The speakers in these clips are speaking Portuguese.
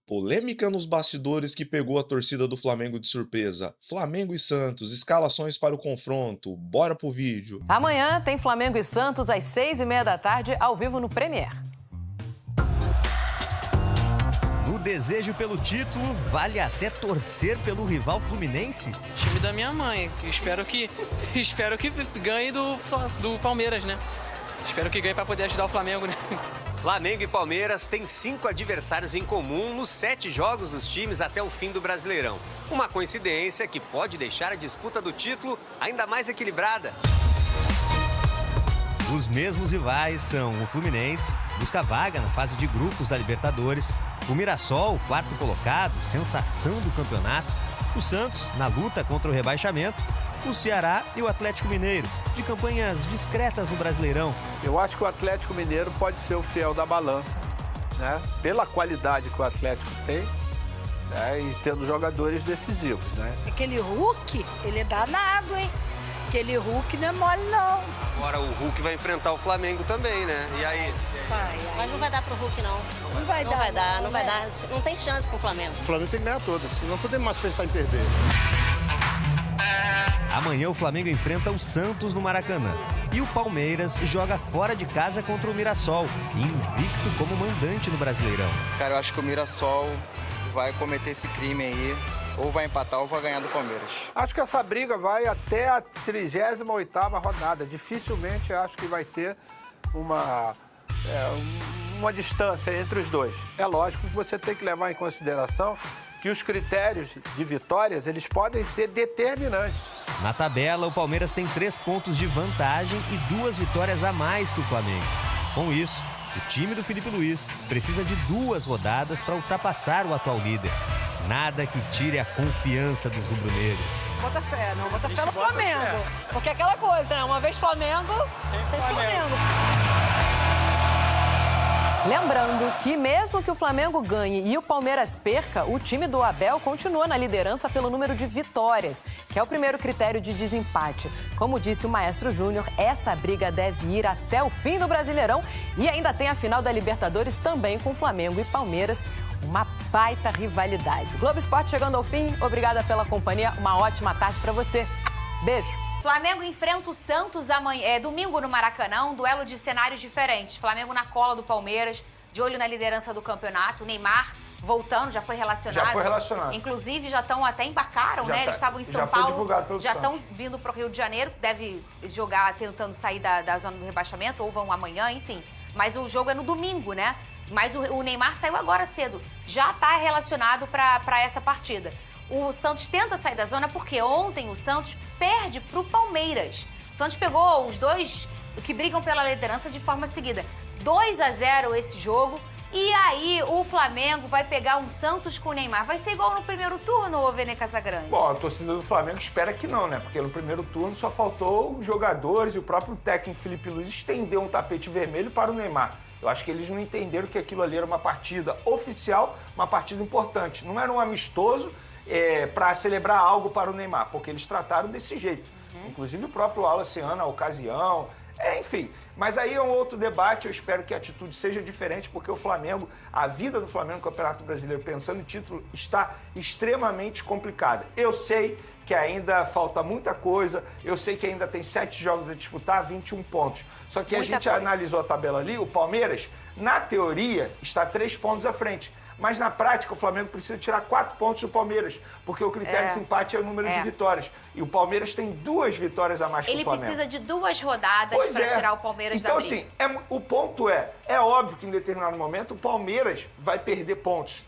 Polêmica nos bastidores que pegou a torcida do Flamengo de surpresa. Flamengo e Santos, escalações para o confronto. Bora pro vídeo. Amanhã tem Flamengo e Santos às 6h30 da tarde, ao vivo no Premier. No desejo pelo título, vale até torcer pelo rival fluminense? Time da minha mãe. Espero que ganhe do Palmeiras, né? Espero que ganhe para poder ajudar o Flamengo, né? Flamengo e Palmeiras têm 5 adversários em comum nos 7 jogos dos times até o fim do Brasileirão. Uma coincidência que pode deixar a disputa do título ainda mais equilibrada. Os mesmos rivais são o Fluminense, busca vaga na fase de grupos da Libertadores, o Mirassol, quarto colocado, sensação do campeonato, o Santos, na luta contra o rebaixamento, o Ceará e o Atlético Mineiro, de campanhas discretas no Brasileirão. Eu acho que o Atlético Mineiro pode ser o fiel da balança, né? Pela qualidade que o Atlético tem, né? E tendo jogadores decisivos, né? Aquele Hulk, ele é danado, hein? Aquele Hulk não é mole, não. Agora o Hulk vai enfrentar o Flamengo também, né? E aí? Mas não vai dar pro Hulk, não. Não vai dar. Não tem chance pro Flamengo. O Flamengo tem que ganhar todas. Não podemos mais pensar em perder. Amanhã o Flamengo enfrenta o Santos no Maracanã. E o Palmeiras joga fora de casa contra o Mirassol, invicto como mandante no Brasileirão. Cara, eu acho que o Mirassol vai cometer esse crime aí. Ou vai empatar ou vai ganhar do Palmeiras. Acho que essa briga vai até a 38ª rodada. Dificilmente acho que vai ter uma distância entre os dois. É lógico que você tem que levar em consideração que os critérios de vitórias, eles podem ser determinantes. Na tabela, o Palmeiras tem 3 pontos de vantagem e 2 vitórias a mais que o Flamengo. Com isso, o time do Felipe Luiz precisa de 2 rodadas para ultrapassar o atual líder. Nada que tire a confiança dos rubro-negros. Bota fé no Flamengo. Porque é aquela coisa, né? Uma vez Flamengo, sempre Flamengo. Lembrando que mesmo que o Flamengo ganhe e o Palmeiras perca, o time do Abel continua na liderança pelo número de vitórias, que é o primeiro critério de desempate. Como disse o Maestro Júnior, essa briga deve ir até o fim do Brasileirão e ainda tem a final da Libertadores também com Flamengo e Palmeiras. Uma baita rivalidade. Globo Esporte chegando ao fim. Obrigada pela companhia. Uma ótima tarde para você. Beijo. Flamengo enfrenta o Santos amanhã, domingo no Maracanã, um duelo de cenários diferentes. Flamengo na cola do Palmeiras, de olho na liderança do campeonato. O Neymar voltando, já foi relacionado. Já foi relacionado. Inclusive, até embarcaram, né? Eles estavam em São Paulo, já estão vindo para o Rio de Janeiro. Deve jogar tentando sair da zona do rebaixamento, ou vão amanhã, enfim. Mas o jogo é no domingo, né? Mas o Neymar saiu agora cedo. Já está relacionado para essa partida. O Santos tenta sair da zona porque ontem o Santos perde para o Palmeiras. O Santos pegou os dois que brigam pela liderança de forma seguida. 2-0 esse jogo. E aí o Flamengo vai pegar um Santos com o Neymar. Vai ser igual no primeiro turno, ô Vene Casagrande? Bom, a torcida do Flamengo espera que não, né? Porque no primeiro turno só faltou os jogadores e o próprio técnico Felipe Luiz estender um tapete vermelho para o Neymar. Eu acho que eles não entenderam que aquilo ali era uma partida oficial, uma partida importante. Não era um amistoso para celebrar algo para o Neymar, porque eles trataram desse jeito. Inclusive o próprio Wallace, a ocasião, enfim. Mas aí é um outro debate, eu espero que a atitude seja diferente, porque o Flamengo, a vida do Flamengo no Campeonato Brasileiro, pensando em título, está extremamente complicada. Eu sei que ainda falta muita coisa, eu sei que ainda tem 7 jogos a disputar, 21 pontos. Só que a gente analisou a tabela ali, o Palmeiras, na teoria, está 3 pontos à frente. Mas na prática o Flamengo precisa tirar 4 pontos do Palmeiras, porque o critério de empate é o número de vitórias. E o Palmeiras tem 2 vitórias a mais que o Flamengo. Ele precisa de 2 rodadas para tirar o Palmeiras da briga. Então, assim, o ponto é óbvio que em determinado momento o Palmeiras vai perder pontos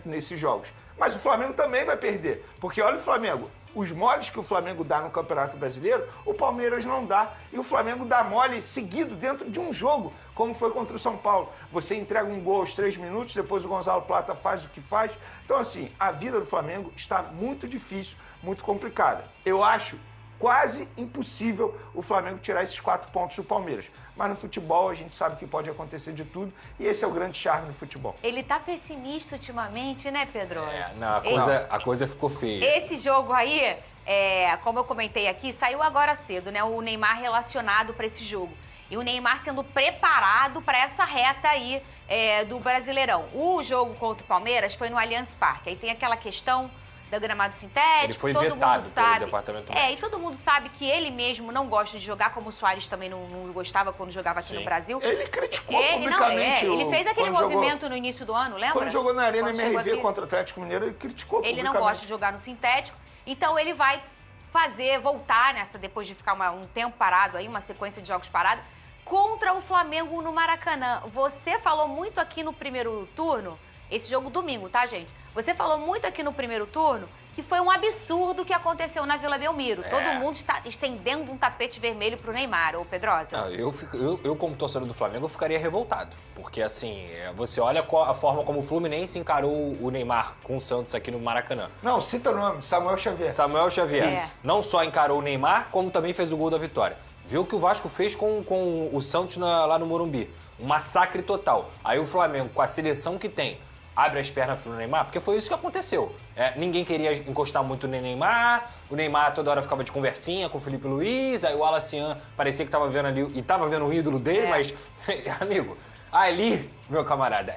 nesses jogos. Mas o Flamengo também vai perder, porque olha o Flamengo. Os moles que o Flamengo dá no Campeonato Brasileiro, o Palmeiras não dá. E o Flamengo dá mole seguido dentro de um jogo, como foi contra o São Paulo. Você entrega um gol aos 3 minutos, depois o Gonzalo Plata faz o que faz. Então, assim, a vida do Flamengo está muito difícil, muito complicada. Eu acho quase impossível o Flamengo tirar esses 4 pontos do Palmeiras. Mas no futebol a gente sabe que pode acontecer de tudo e esse é o grande charme do futebol. Ele tá pessimista ultimamente, né, Pedro? A coisa ficou feia. Esse jogo aí, como eu comentei aqui, saiu agora cedo, né? O Neymar relacionado para esse jogo. e o Neymar sendo preparado para essa reta aí do Brasileirão. O jogo contra o Palmeiras foi no Allianz Parque. Aí tem aquela questão do gramado sintético. Ele foi todo vetado mundo sabe, pelo departamento médico. e todo mundo sabe que ele mesmo não gosta de jogar, como o Soares também não gostava quando jogava aqui no Brasil. Ele criticou publicamente. Ele fez aquele movimento no início do ano, lembra? Quando jogou na Arena MRV contra o Atlético Mineiro, ele criticou Ele publicamente. não gosta de jogar no sintético, então ele vai voltar depois de ficar um tempo parado aí, uma sequência de jogos parada, contra o Flamengo no Maracanã. Você falou muito aqui no primeiro turno, esse jogo domingo, tá, gente? Você falou muito aqui no primeiro turno que foi um absurdo o que aconteceu na Vila Belmiro. Todo mundo está estendendo um tapete vermelho pro Neymar, ô Pedrosa. Não, eu, como torcedor do Flamengo, eu ficaria revoltado. Porque, assim, você olha a forma como o Fluminense encarou o Neymar com o Santos aqui no Maracanã. Não, cita o nome, Samuel Xavier. Samuel Xavier. Não só encarou o Neymar, como também fez o gol da vitória. Viu o que o Vasco fez com o Santos lá no Morumbi. Um massacre total. Aí o Flamengo, com a seleção que tem, abre as pernas pro Neymar, porque foi isso que aconteceu. Ninguém queria encostar muito no Neymar, o Neymar toda hora ficava de conversinha com o Felipe Luiz, aí o Alacian parecia que tava vendo ali, e tava vendo o ídolo dele, mas, amigo, ali, meu camarada,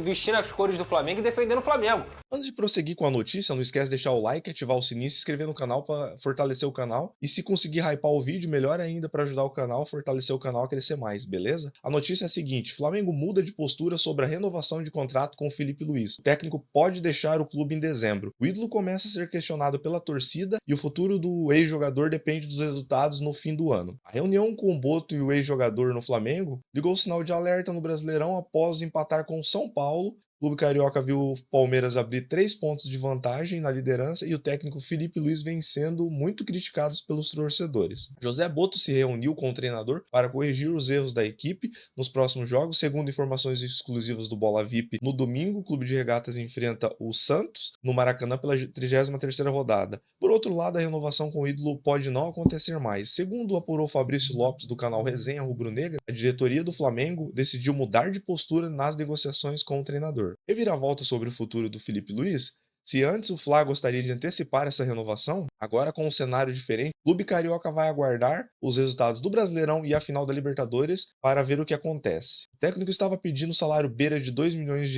vestir as cores do Flamengo e defendendo o Flamengo. Antes de prosseguir com a notícia, não esquece de deixar o like, ativar o sininho e se inscrever no canal para fortalecer o canal. E se conseguir hypar o vídeo, melhor ainda para ajudar o canal, fortalecer o canal a crescer mais, beleza? A notícia é a seguinte: Flamengo muda de postura sobre a renovação de contrato com o Felipe Luiz. O técnico pode deixar o clube em dezembro. O ídolo começa a ser questionado pela torcida e o futuro do ex-jogador depende dos resultados no fim do ano. A reunião com o Boto e o ex-jogador no Flamengo ligou o sinal de alerta no Brasileirão após empatar com o São Paulo. O clube carioca viu o Palmeiras abrir 3 pontos de vantagem na liderança e o técnico Felipe Luiz vem sendo muito criticado pelos torcedores. José Boto se reuniu com o treinador para corrigir os erros da equipe nos próximos jogos. Segundo informações exclusivas do Bola VIP, no domingo o Clube de Regatas enfrenta o Santos no Maracanã pela 33ª rodada. Por outro lado, a renovação com o ídolo pode não acontecer mais. Segundo apurou Fabrício Lopes do canal Resenha Rubro-Negra, a diretoria do Flamengo decidiu mudar de postura nas negociações com o treinador. Reviravolta sobre o futuro do Felipe Luiz? Se antes o Fla gostaria de antecipar essa renovação, agora com um cenário diferente, o clube carioca vai aguardar os resultados do Brasileirão e a final da Libertadores para ver o que acontece. O técnico estava pedindo salário beira de R$2 milhões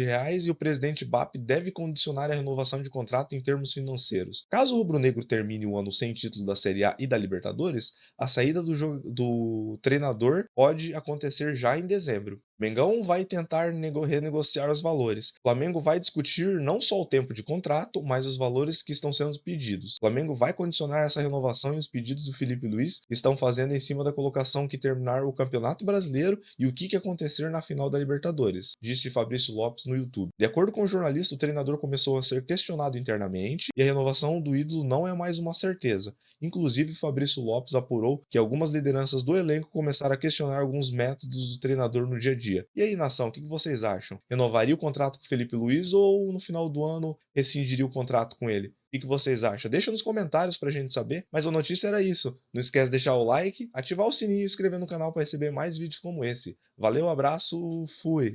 e o presidente BAP deve condicionar a renovação de contrato em termos financeiros. Caso o rubro-negro termine o ano sem título da Série A e da Libertadores, a saída do treinador pode acontecer já em dezembro. Mengão vai tentar renegociar os valores. Flamengo vai discutir não só o tempo de contrato, mas os valores que estão sendo pedidos. Flamengo vai condicionar essa renovação e os pedidos do Felipe Luiz estão fazendo em cima da colocação que terminar o Campeonato Brasileiro e o que acontecer na final da Libertadores, disse Fabrício Lopes no YouTube. De acordo com o jornalista, o treinador começou a ser questionado internamente e a renovação do ídolo não é mais uma certeza. Inclusive, Fabrício Lopes apurou que algumas lideranças do elenco começaram a questionar alguns métodos do treinador no dia a dia. E aí, nação, o que vocês acham? Renovaria o contrato com o Felipe Luiz ou no final do ano rescindiria o contrato com ele? O que vocês acham? Deixa nos comentários pra gente saber. Mas a notícia era isso. Não esquece de deixar o like, ativar o sininho e inscrever no canal para receber mais vídeos como esse. Valeu, abraço, fui!